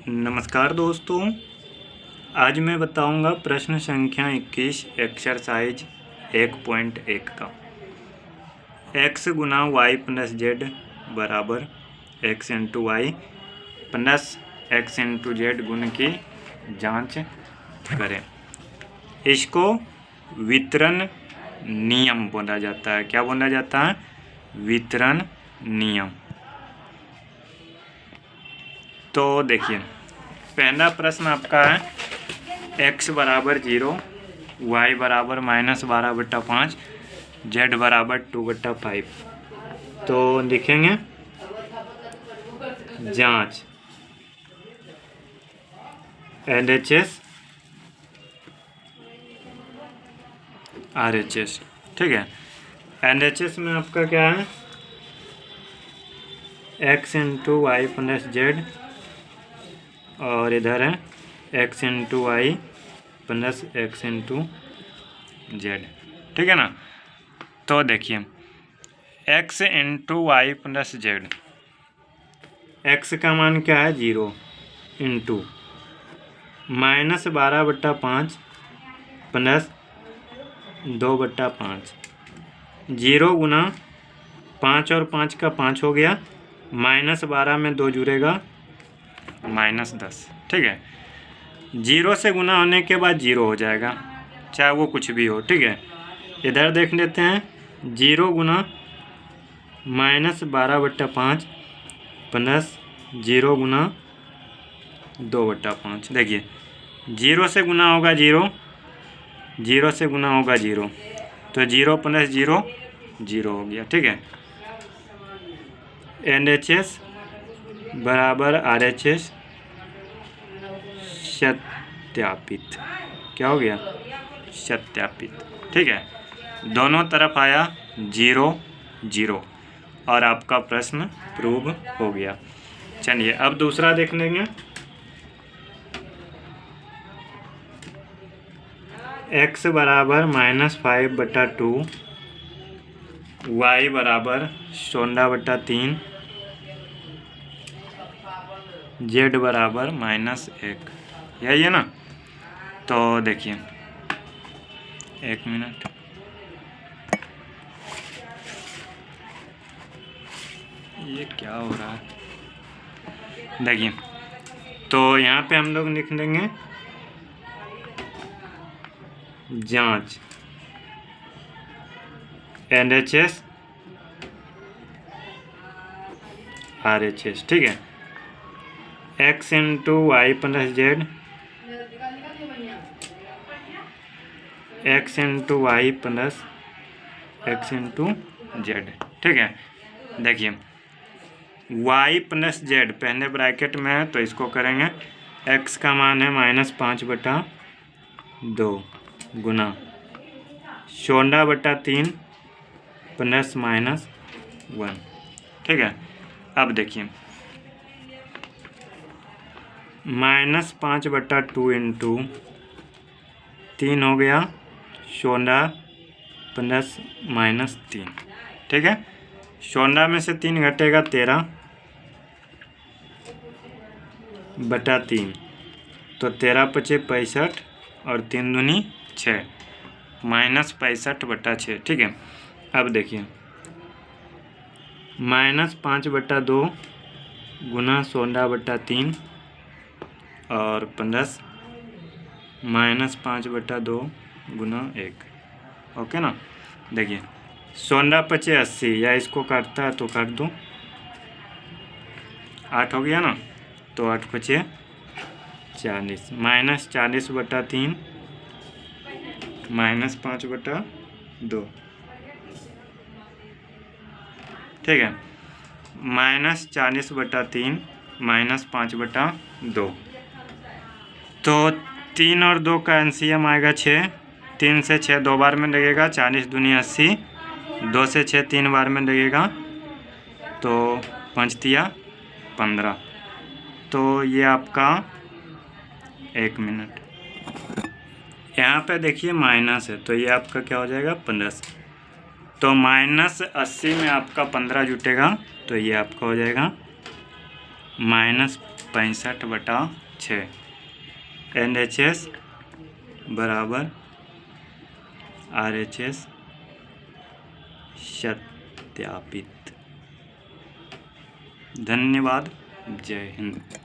नमस्कार दोस्तों, आज मैं बताऊंगा प्रश्न संख्या 21 एक्सरसाइज 1.1 का x गुना वाई प्लस जेड बराबर x into y plus x into z गुण की जांच करें। इसको वितरण नियम बोला जाता है। क्या बोला जाता है? वितरण नियम। तो देखिए, पहला प्रश्न आपका है x बराबर 0, y बराबर -12/5, z बराबर 2/5। तो लिखेंगे जांच LHS RHS। ठीक है, LHS में आपका क्या है? x into y plus z और इधर है x into y plus x into z. ठीक है ना। तो देखिए, x into y plus z, x का मान क्या है? 0 इंटू -12/5 प्लस 2/5। 0 गुना 5 और 5 का 5 हो गया, -12 में 2 जुड़ेगा -10। ठीक है, 0 से गुना होने के बाद 0 हो जाएगा, चाहे वो कुछ भी हो। ठीक है, इधर देख लेते हैं। 0 गुना -12/5 प्लस 0 गुना 2/5। देखिए, 0 से गुना होगा 0, 0 से गुना होगा 0, तो 0 प्लस 0 0 हो गया। ठीक है, LHS बराबर RHS सत्यापित। क्या हो गया? सत्यापित। ठीक है, दोनों तरफ आया 0 0 और आपका प्रश्न प्रूव हो गया। चलिए अब दूसरा देख लेंगे। x बराबर -5/2, y बराबर 16/3, z बराबर -1। यही है ना। तो देखिए, एक मिनट, ये क्या हो रहा है? देखिए, तो यहाँ पे हम लोग लिख लेंगे जांच LHS RHS। ठीक है, x into y plus z, x into y plus x into z. ठीक है, देखिए y प्लस जेड पहले ब्रैकेट में है, तो इसको करेंगे। x का मान है -5/2 गुना 16/3 प्लस -1। ठीक है, अब देखिए, -5/2 इंटू 3 हो गया 16 प्लस -3। ठीक है, 16 में से 3 घटेगा 13/3, तो 13×5 = 65 और 3 दूनी 6, -65/6। ठीक है, अब देखिए, -5/2 गुना 16/3 और प्लस -5/2 गुना 1। ओके ना। देखिए, 16×5 = 80, या इसको काटता है तो काट दूँ, 8 हो गया ना। तो 8×5 = 40, -40/3 -5/2। ठीक है, -40/3 -5/2। तो 3 और 2 का LCM आएगा 6, 3 से 6 2 बार में लगेगा, 40 दूनी 80, 2 से 6 3 बार में लगेगा, तो 5×3 = 15। तो ये आपका, एक मिनट, यहाँ पे देखिए माइनस है, तो ये आपका क्या हो जाएगा? प्लस। तो -80 में आपका 15 जुटेगा, तो ये आपका हो जाएगा 65/6। NHS बराबर RHS सत्यापित। धन्यवाद। जय हिंद।